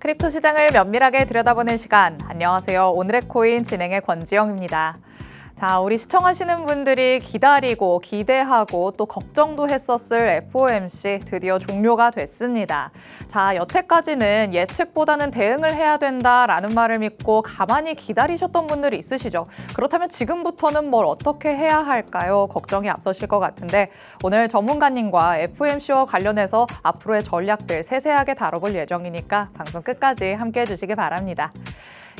크립토 시장을 면밀하게 들여다보는 시간. 안녕하세요. 오늘의 코인 진행의 권지영입니다. 자, 우리 시청하시는 분들이 기다리고 기대하고 또 걱정도 했었을 FOMC 드디어 종료가 됐습니다. 자, 여태까지는 예측보다는 대응을 해야 된다라는 말을 믿고 가만히 기다리셨던 분들이 있으시죠? 그렇다면 지금부터는 뭘 어떻게 해야 할까요? 걱정이 앞서실 것 같은데 오늘 전문가님과 FOMC와 관련해서 앞으로의 전략들 세세하게 다뤄볼 예정이니까 방송 끝까지 함께해 주시기 바랍니다.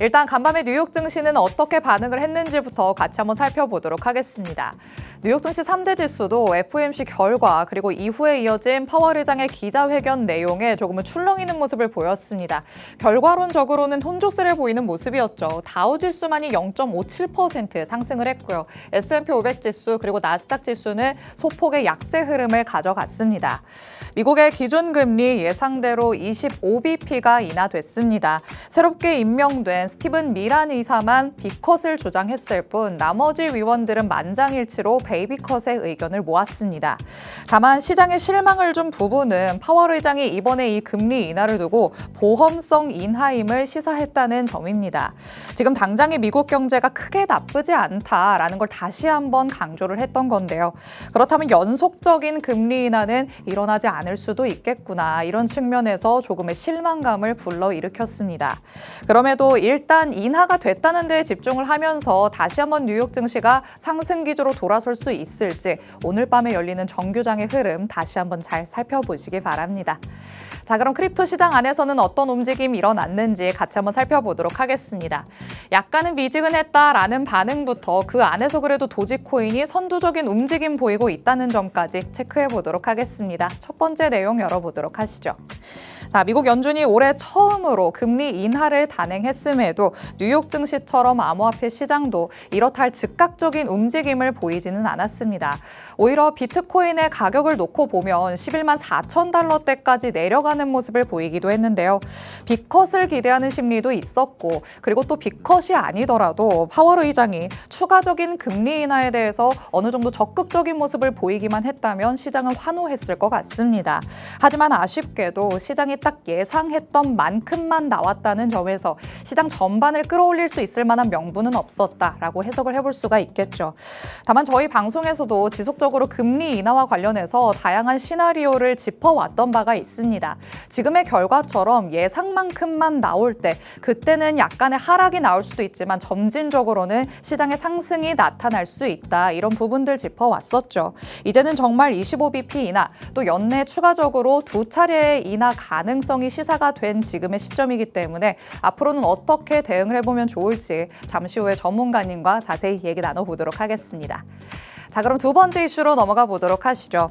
일단 간밤에 뉴욕 증시는 어떻게 반응을 했는지부터 같이 한번 살펴보도록 하겠습니다. 뉴욕 증시 3대 지수도 FOMC 결과 그리고 이후에 이어진 파월 의장의 기자회견 내용에 조금은 출렁이는 모습을 보였습니다. 결과론적으로는 혼조세를 보이는 모습이었죠. 다우 지수만이 0.57% 상승을 했고요. S&P 500 지수 그리고 나스닥 지수는 소폭의 약세 흐름을 가져갔습니다. 미국의 기준금리 예상대로 25bp가 인하됐습니다. 새롭게 임명된 스티븐 미란 의사만 B컷을 주장했을 뿐 나머지 위원들은 만장일치로 베이비컷의 의견을 모았습니다. 다만 시장에 실망을 준 부분은 파월 의장이 이번에 이 금리 인하를 두고 보험성 인하임을 시사했다는 점입니다. 지금 당장의 미국 경제가 크게 나쁘지 않다라는 걸 다시 한번 강조를 했던 건데요. 그렇다면 연속적인 금리 인하는 일어나지 않을 수도 있겠구나. 이런 측면에서 조금의 실망감을 불러일으켰습니다. 그럼에도 일단 인하가 됐다는 데에 집중을 하면서 다시 한번 뉴욕 증시가 상승 기조로 돌아설 수 있을지 오늘 밤에 열리는 정규장의 흐름 다시 한번 잘 살펴보시기 바랍니다. 자, 그럼 크립토 시장 안에서는 어떤 움직임이 일어났는지 같이 한번 살펴보도록 하겠습니다. 약간은 미지근했다라는 반응부터 그 안에서 그래도 도지코인이 선두적인 움직임 보이고 있다는 점까지 체크해 보도록 하겠습니다. 첫 번째 내용 열어보도록 하시죠. 자, 미국 연준이 올해 처음으로 금리 인하를 단행했음에도 뉴욕 증시처럼 암호화폐 시장도 이렇다 할 즉각적인 움직임을 보이지는 않았습니다. 오히려 비트코인의 가격을 놓고 보면 11만 4천 달러대까지 내려가는 모습을 보이기도 했는데요. B컷을 기대하는 심리도 있었고 그리고 또 B컷이 아니더라도 파월 의장이 추가적인 금리 인하에 대해서 어느 정도 적극적인 모습을 보이기만 했다면 시장은 환호했을 것 같습니다. 하지만 아쉽게도 시장이 딱 예상했던 만큼만 나왔다는 점에서 시장 전반을 끌어올릴 수 있을 만한 명분은 없었다라고 해석을 해볼 수가 있겠죠. 다만 저희 방송에서도 지속적으로 금리 인하와 관련해서 다양한 시나리오를 짚어왔던 바가 있습니다. 지금의 결과처럼 예상만큼만 나올 때 그때는 약간의 하락이 나올 수도 있지만 점진적으로는 시장의 상승이 나타날 수 있다. 이런 부분들 짚어왔었죠. 이제는 정말 25bp 인하 또 연내 추가적으로 2차례의 인하 가능성이 시사가 된 지금의 시점이기 때문에 앞으로는 어떻게 대응을 해보면 좋을지 잠시 후에 전문가님과 자세히 얘기 나눠보도록 하겠습니다. 자, 그럼 두 번째 이슈로 넘어가 보도록 하시죠.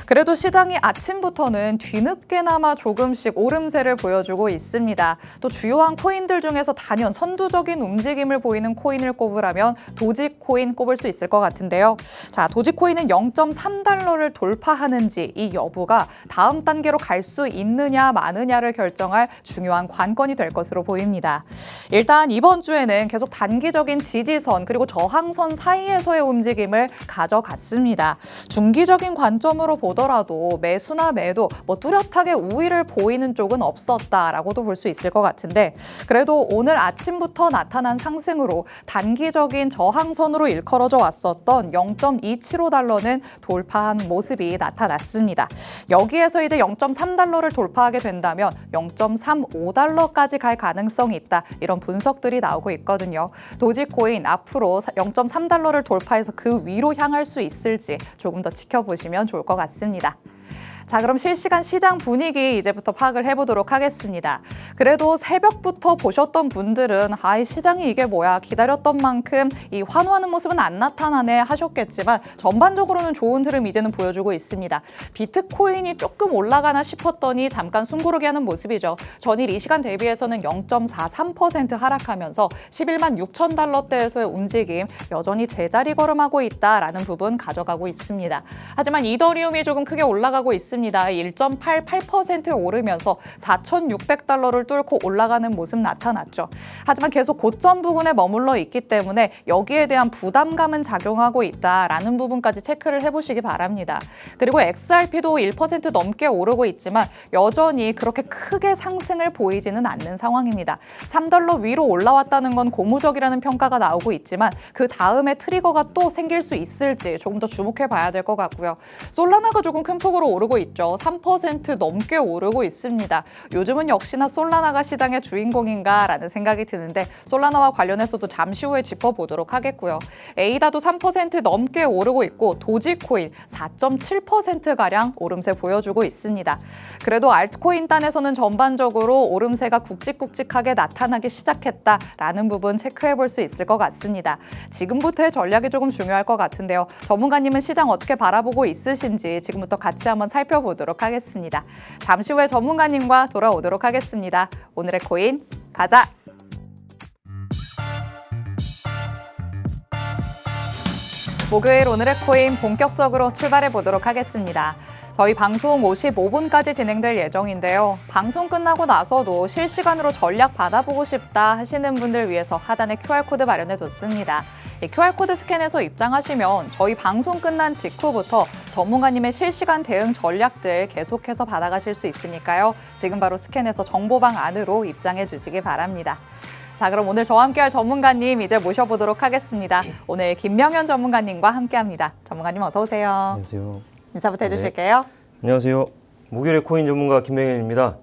그래도 시장이 아침부터는 뒤늦게나마 조금씩 오름세를 보여주고 있습니다. 또 주요한 코인들 중에서 단연 선두적인 움직임을 보이는 코인을 꼽으라면 도지코인 꼽을 수 있을 것 같은데요. 자, 도지코인은 0.3달러를 돌파하는지 이 여부가 다음 단계로 갈 수 있느냐 마느냐를 결정할 중요한 관건이 될 것으로 보입니다. 일단 이번 주에는 계속 단기적인 지지선 그리고 저항선 사이에서의 움직임을 가져갔습니다. 중기적인 관점으로 보더라도 매수나 매도 뚜렷하게 우위를 보이는 쪽은 없었다라고도 볼 수 있을 것 같은데 그래도 오늘 아침부터 나타난 상승으로 단기적인 저항선으로 일컬어져 왔었던 0.275달러는 돌파한 모습이 나타났습니다. 여기에서 이제 0.3달러를 돌파하게 된다면 0.35달러까지 갈 가능성이 있다. 이런 분석들이 나오고 있거든요. 도지코인 앞으로 0.3달러를 돌파해서 그 위로 향할 수 있을지 조금 더 지켜보시면 좋을 것 같습니다. 자, 그럼 실시간 시장 분위기 이제부터 파악을 해보도록 하겠습니다. 그래도 새벽부터 보셨던 분들은 이 시장이 이게 뭐야 기다렸던 만큼 이 환호하는 모습은 안 나타나네 하셨겠지만 전반적으로는 좋은 흐름 이제는 보여주고 있습니다. 비트코인이 조금 올라가나 싶었더니 잠깐 숨고르게 하는 모습이죠. 전일 이 시간 대비해서는 0.43% 하락하면서 11만 6천 달러대에서의 움직임 여전히 제자리 걸음하고 있다라는 부분 가져가고 있습니다. 하지만 이더리움이 조금 크게 올라가고 있습니다. 있습니다. 1.88% 오르면서 4,600달러를 뚫고 올라가는 모습 나타났죠. 하지만 계속 고점 부근에 머물러 있기 때문에 여기에 대한 부담감은 작용하고 있다라는 부분까지 체크를 해보시기 바랍니다. 그리고 XRP도 1% 넘게 오르고 있지만 여전히 그렇게 크게 상승을 보이지는 않는 상황입니다. 3달러 위로 올라왔다는 건 고무적이라는 평가가 나오고 있지만 그 다음에 트리거가 또 생길 수 있을지 조금 더 주목해 봐야 될 것 같고요. 솔라나가 조금 큰 폭으로 오르고 있죠. 3% 넘게 오르고 있습니다. 요즘은 역시나 솔라나가 시장의 주인공인가라는 생각이 드는데 솔라나와 관련해서도 잠시 후에 짚어보도록 하겠고요. 에이다도 3% 넘게 오르고 있고 도지코인 4.7%가량 오름세 보여주고 있습니다. 그래도 알트코인 단에서는 전반적으로 오름세가 굵직굵직하게 나타나기 시작했다라는 부분 체크해 볼 수 있을 것 같습니다. 지금부터의 전략이 조금 중요할 것 같은데요. 전문가님은 시장 어떻게 바라보고 있으신지 지금부터 같이 한번 살펴보도록 하겠습니다. 잠시 후에 전문가님과 돌아오도록 하겠습니다. 오늘의 코인 가자! 목요일 오늘의 코인 본격적으로 출발해 보도록 하겠습니다. 저희 방송 55분까지 진행될 예정인데요. 방송 끝나고 나서도 실시간으로 전략 받아보고 싶다 하시는 분들 위해서 하단에 QR코드 마련해뒀습니다. 이 QR코드 스캔해서 입장하시면 저희 방송 끝난 직후부터 전문가님의 실시간 대응 전략들 계속해서 받아가실 수 있으니까요. 지금 바로 스캔해서 정보방 안으로 입장해 주시기 바랍니다. 자, 그럼 오늘 저와 함께할 전문가님 이제 모셔보도록 하겠습니다. 오늘 김명현 전문가님과 함께합니다. 전문가님 어서 오세요. 안녕하세요. 인사부터 해주실게요. 안녕하세요. 목요일의 코인 전문가 김명현입니다.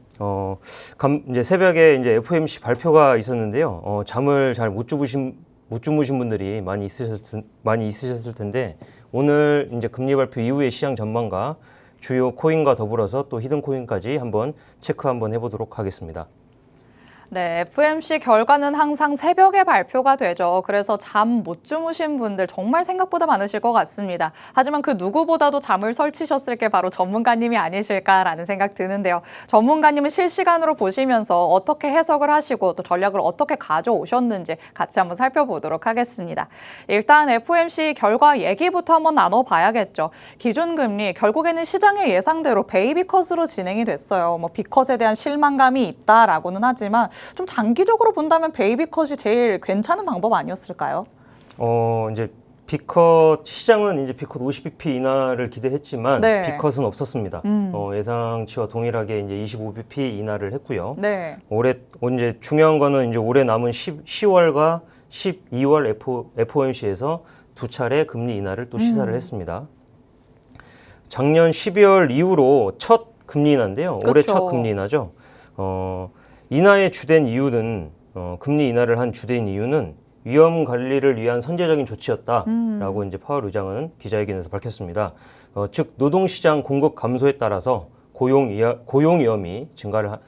이제 새벽에 이제 FOMC 발표가 있었는데요. 잠을 잘 못 주무신 분들이 많이 있으셨을 텐데 오늘 이제 금리 발표 이후의 시장 전망과 주요 코인과 더불어서 또 히든 코인까지 한번 체크 한번 해보도록 하겠습니다. 네, FOMC 결과는 항상 새벽에 발표가 되죠. 그래서 잠 못 주무신 분들 정말 생각보다 많으실 것 같습니다. 하지만 그 누구보다도 잠을 설치셨을 게 바로 전문가님이 아니실까라는 생각 드는데요. 전문가님은 실시간으로 보시면서 어떻게 해석을 하시고 또 전략을 어떻게 가져오셨는지 같이 한번 살펴보도록 하겠습니다. 일단 FOMC 결과 얘기부터 한번 나눠봐야겠죠. 기준금리 결국에는 시장의 예상대로 베이비컷으로 진행이 됐어요. 빅컷에 대한 실망감이 있다라고는 하지만 좀 장기적으로 본다면 베이비컷이 제일 괜찮은 방법 아니었을까요? 이제 빅컷 시장은 이제 빅컷 50bp 인하를 기대했지만 네. 빅컷은 없었습니다. 예상치와 동일하게 이제 25bp 인하를 했고요. 네. 이제 중요한 거는 이제 올해 남은 10월과 12월 FOMC에서 두 차례 금리 인하를 또 시사를 했습니다. 작년 12월 이후로 첫 금리 인하인데요. 올해 그쵸. 첫 금리 인하죠. 인하의 주된 이유는 금리 인하를 한 주된 이유는 위험 관리를 위한 선제적인 조치였다라고 이제 파월 의장은 기자회견에서 밝혔습니다. 즉 노동시장 공급 감소에 따라서 고용 위험이 증가를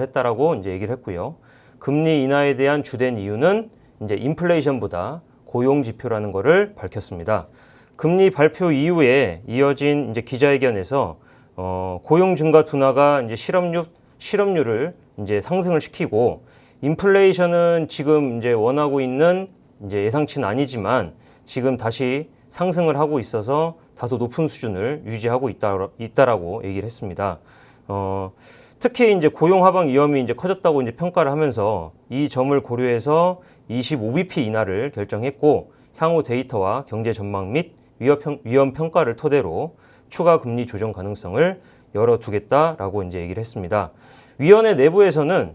했다라고 이제 얘기를 했고요. 금리 인하에 대한 주된 이유는 이제 인플레이션보다 고용 지표라는 거를 밝혔습니다. 금리 발표 이후에 이어진 이제 기자회견에서 고용 증가 둔화가 이제 실업률을 이제 상승을 시키고 인플레이션은 지금 이제 원하고 있는 이제 예상치는 아니지만 지금 다시 상승을 하고 있어서 다소 높은 수준을 유지하고 있다라고 얘기를 했습니다. 특히 이제 고용 하방 위험이 이제 커졌다고 이제 평가를 하면서 이 점을 고려해서 25bp 인하를 결정했고 향후 데이터와 경제 전망 및 위험 평가를 토대로 추가 금리 조정 가능성을 열어두겠다라고 이제 얘기를 했습니다. 위원회 내부에서는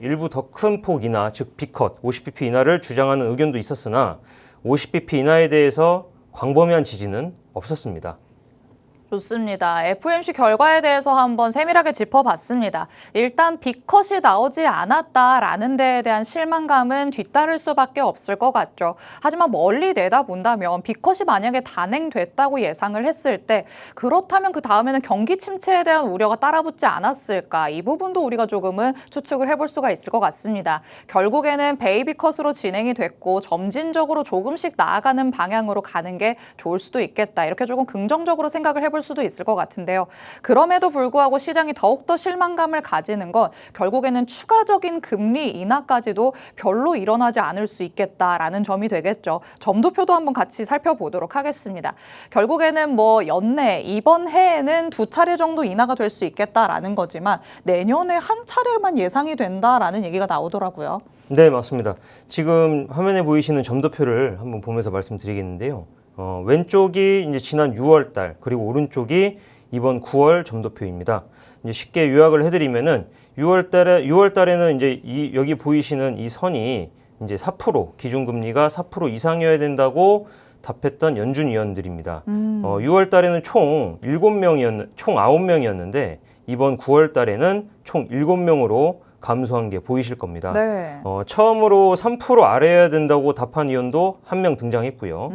일부 더 큰 폭 인하, 즉 빅컷 50bp 인하를 주장하는 의견도 있었으나 50bp 인하에 대해서 광범위한 지지는 없었습니다. 좋습니다. FOMC 결과에 대해서 한번 세밀하게 짚어봤습니다. 일단 빅컷이 나오지 않았다라는 데에 대한 실망감은 뒤따를 수밖에 없을 것 같죠. 하지만 멀리 내다본다면 빅컷이 만약에 단행됐다고 예상을 했을 때 그렇다면 그 다음에는 경기 침체에 대한 우려가 따라붙지 않았을까? 이 부분도 우리가 조금은 추측을 해볼 수가 있을 것 같습니다. 결국에는 베이비컷으로 진행이 됐고 점진적으로 조금씩 나아가는 방향으로 가는 게 좋을 수도 있겠다. 이렇게 조금 긍정적으로 생각을 해볼 수도 있을 것 같은데요. 그럼에도 불구하고 시장이 더욱더 실망감을 가지는 건 결국에는 추가적인 금리 인하까지도 별로 일어나지 않을 수 있겠다라는 점이 되겠죠. 점도표도 한번 같이 살펴보도록 하겠습니다. 결국에는 뭐 연내 이번 해에는 2차례 정도 인하가 될 수 있겠다라는 거지만 내년에 한 차례만 예상이 된다라는 얘기가 나오더라고요. 네, 맞습니다. 지금 화면에 보이시는 점도표를 한번 보면서 말씀드리겠는데요. 왼쪽이 이제 지난 6월 달, 그리고 오른쪽이 이번 9월 점도표입니다. 이제 쉽게 요약을 해드리면은 6월 달에는 이제 여기 보이시는 이 선이 이제 4% 기준금리가 4% 이상이어야 된다고 답했던 연준 위원들입니다. 6월 달에는 총 9명이었는데 이번 9월 달에는 총 7명으로 감소한 게 보이실 겁니다. 네. 처음으로 3% 아래여야 된다고 답한 위원도 한 명 등장했고요.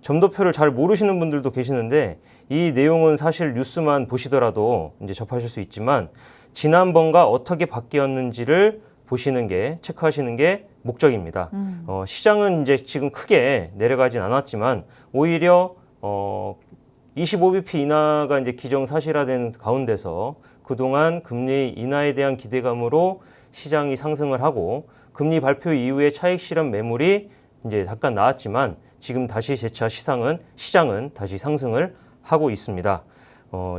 점도표를 잘 모르시는 분들도 계시는데 이 내용은 사실 뉴스만 보시더라도 이제 접하실 수 있지만 지난번과 어떻게 바뀌었는지를 보시는 게, 체크하시는 게 목적입니다. 시장은 이제 지금 크게 내려가진 않았지만 오히려 25bp 인하가 이제 기정사실화된 가운데서 그동안 금리 인하에 대한 기대감으로 시장이 상승을 하고 금리 발표 이후에 차익 실현 매물이 이제 잠깐 나왔지만 지금 다시 재차 시장은 다시 상승을 하고 있습니다.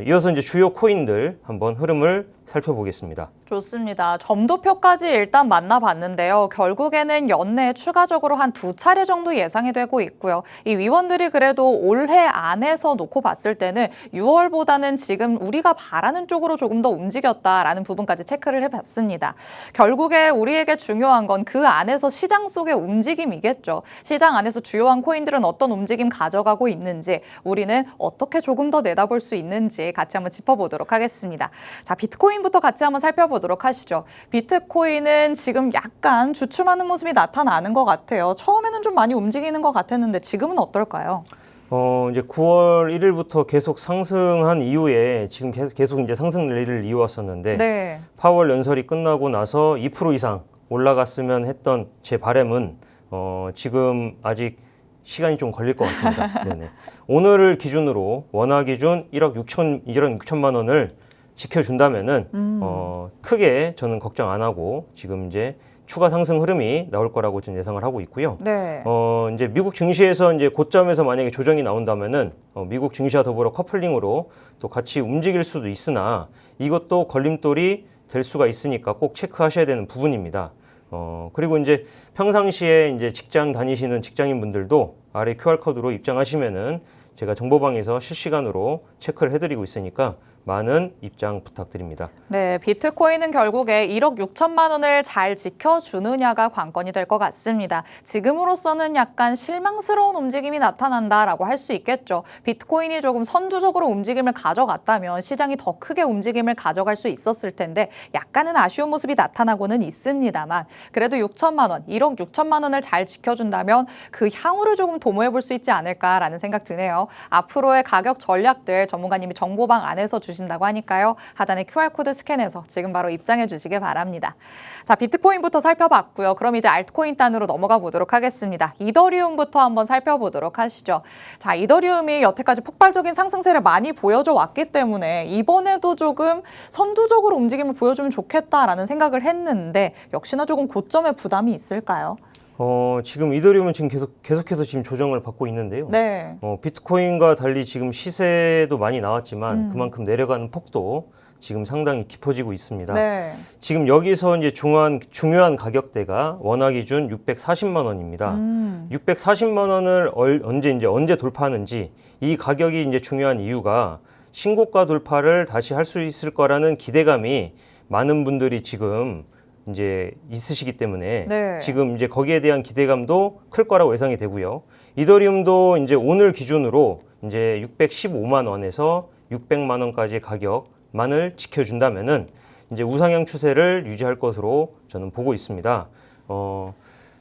이어서 이제 주요 코인들 한번 흐름을 살펴보겠습니다. 좋습니다. 점도표까지 일단 만나봤는데요. 결국에는 연내에 추가적으로 한 2차례 정도 예상이 되고 있고요. 이 위원들이 그래도 올해 안에서 놓고 봤을 때는 6월보다는 지금 우리가 바라는 쪽으로 조금 더 움직였다라는 부분까지 체크를 해봤습니다. 결국에 우리에게 중요한 건 그 안에서 시장 속의 움직임이겠죠. 시장 안에서 주요한 코인들은 어떤 움직임 가져가고 있는지, 우리는 어떻게 조금 더 내다볼 수 있는지 같이 한번 짚어보도록 하겠습니다. 자, 비트코인부터 같이 한번 살펴보도록 하시죠. 비트코인은 지금 약간 주춤하는 모습이 나타나는 것 같아요. 처음에는 좀 많이 움직이는 것 같았는데 지금은 어떨까요? 이제 9월 1일부터 계속 상승한 이후에 지금 계속 이제 상승 랠리를 이어왔었는데 네. 파월 연설이 끝나고 나서 2% 이상 올라갔으면 했던 제 바람은 지금 아직 시간이 좀 걸릴 것 같습니다. 네네. 오늘을 기준으로 원화 기준 1억 6천만 원을 지켜준다면은 크게 저는 걱정 안 하고 지금 이제 추가 상승 흐름이 나올 거라고 좀 예상을 하고 있고요. 네. 이제 미국 증시에서 이제 고점에서 만약에 조정이 나온다면은 미국 증시와 더불어 커플링으로 또 같이 움직일 수도 있으나 이것도 걸림돌이 될 수가 있으니까 꼭 체크하셔야 되는 부분입니다. 그리고 이제 평상시에 이제 직장 다니시는 직장인분들도 아래 QR코드로 입장하시면은 제가 정보방에서 실시간으로 체크를 해드리고 있으니까 많은 입장 부탁드립니다. 네, 비트코인은 결국에 1억 6천만 원을 잘 지켜주느냐가 관건이 될 것 같습니다. 지금으로서는 약간 실망스러운 움직임이 나타난다라고 할 수 있겠죠. 비트코인이 조금 선두적으로 움직임을 가져갔다면 시장이 더 크게 움직임을 가져갈 수 있었을 텐데 약간은 아쉬운 모습이 나타나고는 있습니다만 그래도 6천만 원, 1억 6천만 원을 잘 지켜준다면 그 향후를 조금 도모해 볼 수 있지 않을까라는 생각 드네요. 앞으로의 가격 전략들 전문가님이 정보방 안에서 주신다고 하니까요. 하단에 QR코드 스캔해서 지금 바로 입장해 주시길 바랍니다. 자, 비트코인부터 살펴봤고요. 그럼 이제 알트코인 단으로 넘어가 보도록 하겠습니다. 이더리움부터 한번 살펴보도록 하시죠. 자, 이더리움이 여태까지 폭발적인 상승세를 많이 보여줘 왔기 때문에 이번에도 조금 선두적으로 움직임을 보여주면 좋겠다라는 생각을 했는데 역시나 조금 고점에 부담이 있을까요? 지금 이더리움은 지금 계속해서 지금 조정을 받고 있는데요. 네. 비트코인과 달리 지금 시세도 많이 나왔지만 그만큼 내려가는 폭도 지금 상당히 깊어지고 있습니다. 네. 지금 여기서 이제 중요한 가격대가 원화 기준 640만 원입니다. 640만 원을 언제 돌파하는지 이 가격이 이제 중요한 이유가 신고가 돌파를 다시 할 수 있을 거라는 기대감이 많은 분들이 지금 이제 있으시기 때문에 네. 지금 이제 거기에 대한 기대감도 클 거라고 예상이 되고요. 이더리움도 이제 오늘 기준으로 이제 615만 원에서 600만 원까지의 가격만을 지켜준다면은 이제 우상향 추세를 유지할 것으로 저는 보고 있습니다.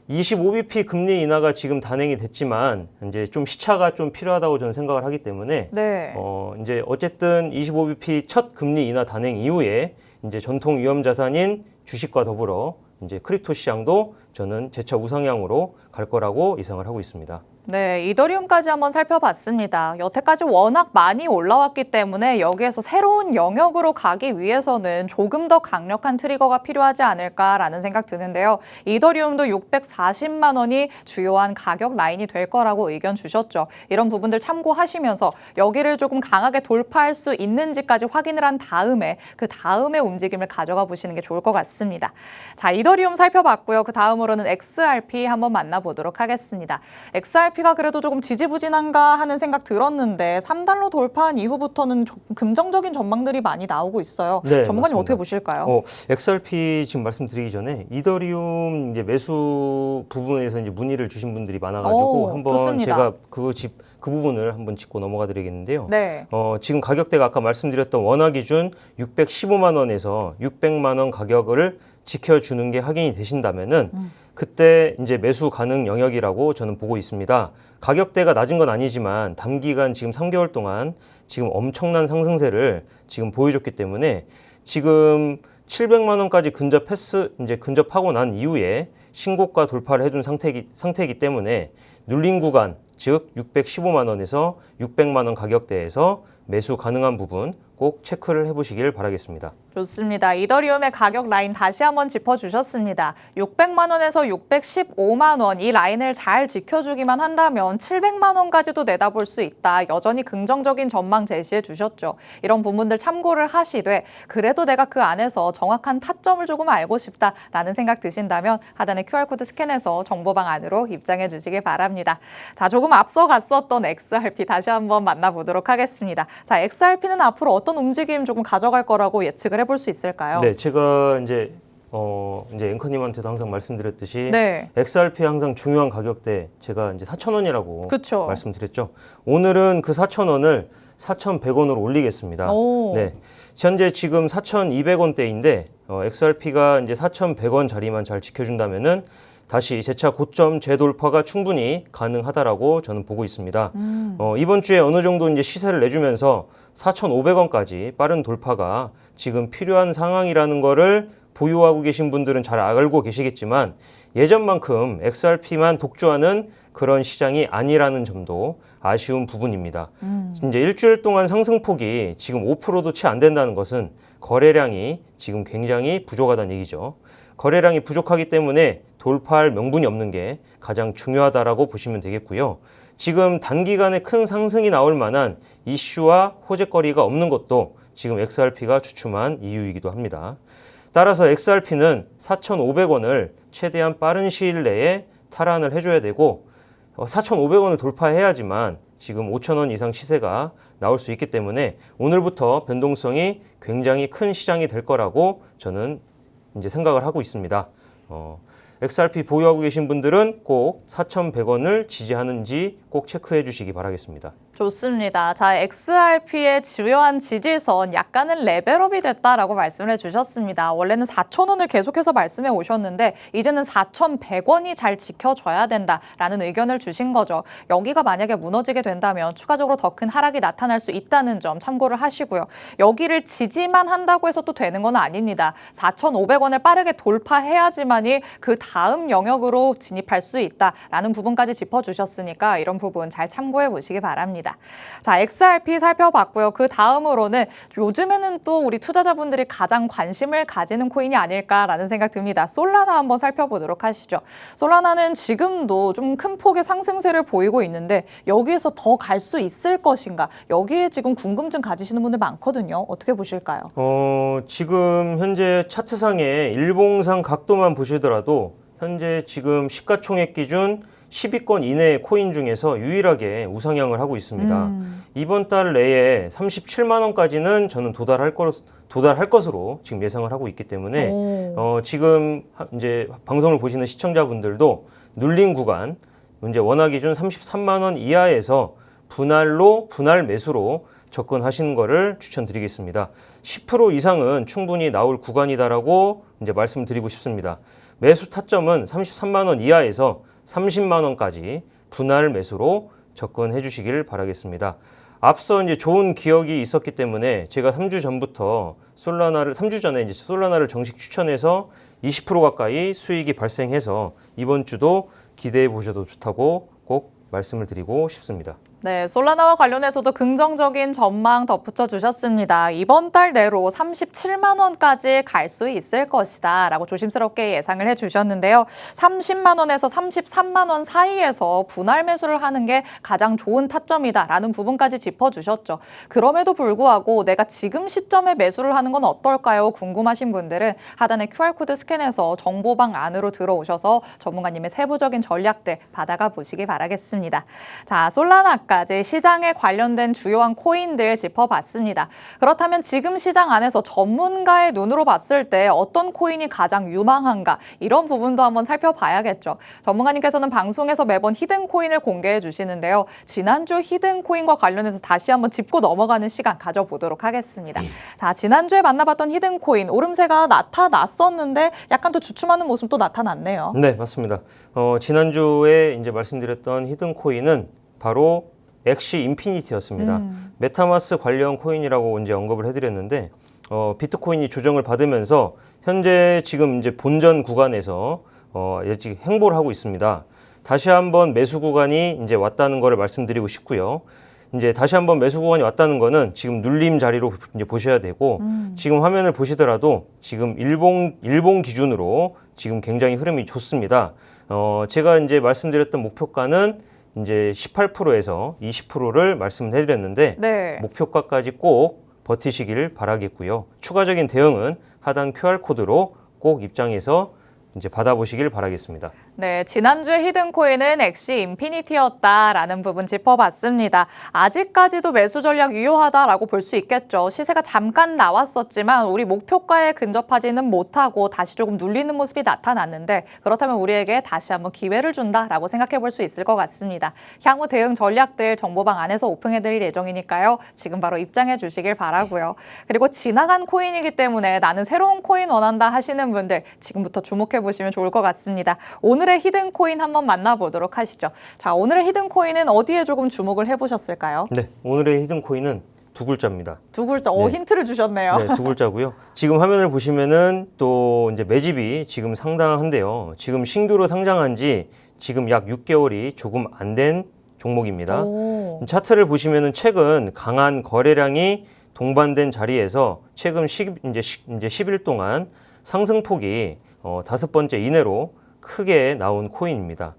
25bp 금리 인하가 지금 단행이 됐지만 이제 좀 시차가 좀 필요하다고 저는 생각을 하기 때문에 네. 이제 어쨌든 25bp 첫 금리 인하 단행 이후에 이제 전통 위험 자산인 주식과 더불어 이제 크립토 시장도 저는 재차 우상향으로 갈 거라고 예상을 하고 있습니다. 네, 이더리움까지 한번 살펴봤습니다. 여태까지 워낙 많이 올라왔기 때문에 여기에서 새로운 영역으로 가기 위해서는 조금 더 강력한 트리거가 필요하지 않을까라는 생각 드는데요. 이더리움도 640만 원이 주요한 가격 라인이 될 거라고 의견 주셨죠. 이런 부분들 참고하시면서 여기를 조금 강하게 돌파할 수 있는지까지 확인을 한 다음에 그 다음에 움직임을 가져가 보시는 게 좋을 것 같습니다. 자, 이더리움 살펴봤고요. 그 다음으로는 XRP 한번 만나보도록 하겠습니다. XRP가 그래도 조금 지지부진한가 하는 생각 들었는데 3달러 돌파한 이후부터는 조금 긍정적인 전망들이 많이 나오고 있어요. 네, 전문가님 맞습니다. 어떻게 보실까요? XRP 지금 말씀드리기 전에 이더리움 이제 매수 부분에서 이제 문의를 주신 분들이 많아가지고 한번 좋습니다. 제가 그 부분을 한번 짚고 넘어가 드리겠는데요. 네. 지금 가격대가 아까 말씀드렸던 원화 기준 615만 원에서 600만 원 가격을 지켜주는 게 확인이 되신다면은 그때 이제 매수 가능 영역이라고 저는 보고 있습니다. 가격대가 낮은 건 아니지만 단기간 지금 3개월 동안 지금 엄청난 상승세를 지금 보여줬기 때문에 지금 700만 원까지 근접하고 난 이후에 신고가 돌파를 해둔 상태이기 때문에 눌린 구간, 즉 615만 원에서 600만 원 가격대에서 매수 가능한 부분 꼭 체크를 해보시길 바라겠습니다. 좋습니다. 이더리움의 가격 라인 다시 한번 짚어주셨습니다. 600만 원에서 615만 원 이 라인을 잘 지켜주기만 한다면 700만 원까지도 내다볼 수 있다. 여전히 긍정적인 전망 제시해 주셨죠. 이런 부분들 참고를 하시되 그래도 내가 그 안에서 정확한 타점을 조금 알고 싶다라는 생각 드신다면 하단의 QR코드 스캔해서 정보방 안으로 입장해 주시길 바랍니다. 자, 조금 앞서 갔었던 XRP 다시 한번 만나보도록 하겠습니다. 자, XRP는 앞으로 어떤 움직임 조금 가져갈 거라고 예측을 해볼 수 있을까요? 네, 제가 이제 앵커님한테도 항상 말씀드렸듯이 네. XRP 항상 중요한 가격대 제가 이제 4,000원이라고 그쵸. 말씀드렸죠. 오늘은 그 4,000원을 4,100원으로 올리겠습니다. 오. 네, 현재 지금 4,200원대인데 XRP가 이제 4,100원 자리만 잘 지켜준다면은 다시 재차 고점 재돌파가 충분히 가능하다라고 저는 보고 있습니다. 이번 주에 어느 정도 이제 시세를 내주면서 4,500원까지 빠른 돌파가 지금 필요한 상황이라는 거를 보유하고 계신 분들은 잘 알고 계시겠지만 예전만큼 XRP만 독주하는 그런 시장이 아니라는 점도 아쉬운 부분입니다. 이제 일주일 동안 상승폭이 지금 5%도 채 안 된다는 것은 거래량이 지금 굉장히 부족하다는 얘기죠. 거래량이 부족하기 때문에 돌파할 명분이 없는 게 가장 중요하다라고 보시면 되겠고요. 지금 단기간에 큰 상승이 나올 만한 이슈와 호재거리가 없는 것도 지금 XRP가 주춤한 이유이기도 합니다. 따라서 XRP는 4,500원을 최대한 빠른 시일 내에 탈환을 해줘야 되고 4,500원을 돌파해야지만 지금 5,000원 이상 시세가 나올 수 있기 때문에 오늘부터 변동성이 굉장히 큰 시장이 될 거라고 저는 이제 생각을 하고 있습니다. XRP 보유하고 계신 분들은 꼭 4,100원을 지지하는지 꼭 체크해 주시기 바라겠습니다. 좋습니다. 자, XRP의 주요한 지지선 약간은 레벨업이 됐다라고 말씀을 해주셨습니다. 원래는 4,000원을 계속해서 말씀해 오셨는데 이제는 4,100원이 잘 지켜져야 된다라는 의견을 주신 거죠. 여기가 만약에 무너지게 된다면 추가적으로 더 큰 하락이 나타날 수 있다는 점 참고를 하시고요. 여기를 지지만 한다고 해서 또 되는 건 아닙니다. 4,500원을 빠르게 돌파해야지만이 그 다음 영역으로 진입할 수 있다라는 부분까지 짚어주셨으니까 이런 부분 잘 참고해 보시기 바랍니다. 자, XRP 살펴봤고요. 그 다음으로는 요즘에는 또 우리 투자자분들이 가장 관심을 가지는 코인이 아닐까라는 생각 듭니다. 솔라나 한번 살펴보도록 하시죠. 솔라나는 지금도 좀 큰 폭의 상승세를 보이고 있는데 여기에서 더 갈 수 있을 것인가? 여기에 지금 궁금증 가지시는 분들 많거든요. 어떻게 보실까요? 지금 현재 차트상의 일봉상 각도만 보시더라도 현재 지금 시가총액 기준 10위권 이내의 코인 중에서 유일하게 우상향을 하고 있습니다. 이번 달 내에 37만 원까지는 저는 도달할 것으로 지금 예상을 하고 있기 때문에 지금 이제 방송을 보시는 시청자분들도 눌린 구간 이제 원화 기준 33만 원 이하에서 분할 매수로 접근하시는 것을 추천드리겠습니다. 10% 이상은 충분히 나올 구간이다라고 이제 말씀드리고 싶습니다. 매수 타점은 33만 원 이하에서 30만 원까지 분할 매수로 접근해 주시길 바라겠습니다. 앞서 이제 좋은 기억이 있었기 때문에 제가 3주 전에 이제 솔라나를 정식 추천해서 20% 가까이 수익이 발생해서 이번 주도 기대해 보셔도 좋다고 꼭 말씀을 드리고 싶습니다. 네, 솔라나와 관련해서도 긍정적인 전망 덧붙여 주셨습니다. 이번 달 내로 37만 원까지 갈 수 있을 것이다 라고 조심스럽게 예상을 해주셨는데요. 30만 원에서 33만 원 사이에서 분할 매수를 하는 게 가장 좋은 타점이다라는 부분까지 짚어주셨죠. 그럼에도 불구하고 내가 지금 시점에 매수를 하는 건 어떨까요? 궁금하신 분들은 하단의 QR코드 스캔해서 정보방 안으로 들어오셔서 전문가님의 세부적인 전략들 받아가 보시기 바라겠습니다. 자, 솔라나까지 시장에 관련된 주요한 코인들 짚어봤습니다. 그렇다면 지금 시장 안에서 전문가의 눈으로 봤을 때 어떤 코인이 가장 유망한가 이런 부분도 한번 살펴봐야겠죠. 전문가님께서는 방송에서 매번 히든 코인을 공개해 주시는데요. 지난주 히든 코인과 관련해서 다시 한번 짚고 넘어가는 시간 가져보도록 하겠습니다. 자, 지난주에 만나봤던 히든 코인 오름세가 나타났었는데 약간 또 주춤하는 모습 또 나타났네요. 네, 맞습니다. 지난주에 이제 말씀드렸던 히든 코인은 바로 엑시 인피니티였습니다. 메타마스 관련 코인이라고 이제 언급을 해드렸는데 비트코인이 조정을 받으면서 현재 지금 이제 본전 구간에서 아직 횡보를 하고 있습니다. 다시 한번 매수 구간이 이제 왔다는 것을 말씀드리고 싶고요. 이제 다시 한번 매수 구간이 왔다는 거는 지금 눌림 자리로 이제 보셔야 되고 지금 화면을 보시더라도 지금 일봉 기준으로 지금 굉장히 흐름이 좋습니다. 제가 이제 말씀드렸던 목표가는 이제 18%에서 20%를 말씀을 해드렸는데 네. 목표가까지 꼭 버티시길 바라겠고요. 추가적인 대응은 하단 QR코드로 꼭 입장해서 이제 받아보시길 바라겠습니다. 네, 지난주에 히든코인은 엑시 인피니티였다라는 부분 짚어봤습니다. 아직까지도 매수 전략 유효하다라고 볼 수 있겠죠. 시세가 잠깐 나왔었지만 우리 목표가에 근접하지는 못하고 다시 조금 눌리는 모습이 나타났는데 그렇다면 우리에게 다시 한번 기회를 준다라고 생각해 볼 수 있을 것 같습니다. 향후 대응 전략들 정보방 안에서 오픈해드릴 예정이니까요. 지금 바로 입장해 주시길 바라고요. 그리고 지나간 코인이기 때문에 나는 새로운 코인 원한다 하시는 분들 지금부터 주목해 보시면 좋을 것 같습니다. 오늘의 히든 코인 한번 만나보도록 하시죠. 자, 오늘의 히든 코인은 어디에 조금 주목을 해보셨을까요? 네, 오늘의 히든 코인은 두 글자입니다. 두 글자, 네. 힌트를 주셨네요. 네, 두 글자고요. 지금 화면을 보시면은 또 이제 매집이 지금 상당한데요. 지금 신규로 상장한 지 지금 약 6개월이 조금 안 된 종목입니다. 오. 차트를 보시면은 최근 강한 거래량이 동반된 자리에서 최근 이제 10일 동안 상승폭이 5번째 이내로 크게 나온 코인입니다.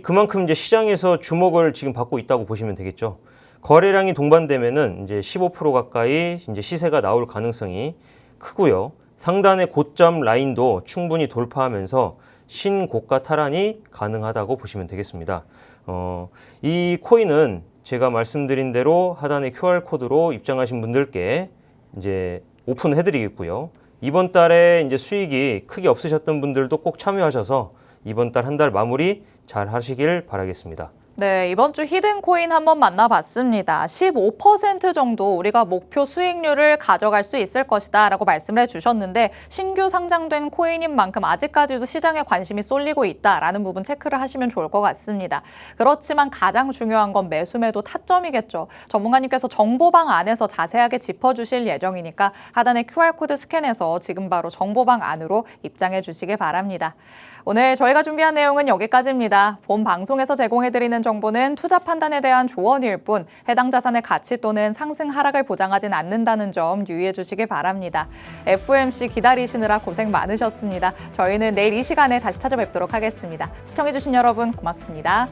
그만큼 이제 시장에서 주목을 지금 받고 있다고 보시면 되겠죠. 거래량이 동반되면은 이제 15% 가까이 이제 시세가 나올 가능성이 크고요. 상단의 고점 라인도 충분히 돌파하면서 신고가 탈환이 가능하다고 보시면 되겠습니다. 이 코인은 제가 말씀드린 대로 하단의 QR코드로 입장하신 분들께 이제 오픈해 드리겠고요. 이번 달에 이제 수익이 크게 없으셨던 분들도 꼭 참여하셔서 이번 달 한 달 마무리 잘 하시길 바라겠습니다. 네, 이번 주 히든 코인 한번 만나봤습니다. 15% 정도 우리가 목표 수익률을 가져갈 수 있을 것이다 라고 말씀을 해주셨는데 신규 상장된 코인인 만큼 아직까지도 시장에 관심이 쏠리고 있다라는 부분 체크를 하시면 좋을 것 같습니다. 그렇지만 가장 중요한 건 매수매도 타점이겠죠. 전문가님께서 정보방 안에서 자세하게 짚어주실 예정이니까 하단의 QR코드 스캔해서 지금 바로 정보방 안으로 입장해 주시길 바랍니다. 오늘 저희가 준비한 내용은 여기까지입니다. 본 방송에서 제공해드리는 정보는 투자 판단에 대한 조언일 뿐 해당 자산의 가치 또는 상승 하락을 보장하진 않는다는 점 유의해 주시길 바랍니다. FOMC 기다리시느라 고생 많으셨습니다. 저희는 내일 이 시간에 다시 찾아뵙도록 하겠습니다. 시청해주신 여러분 고맙습니다.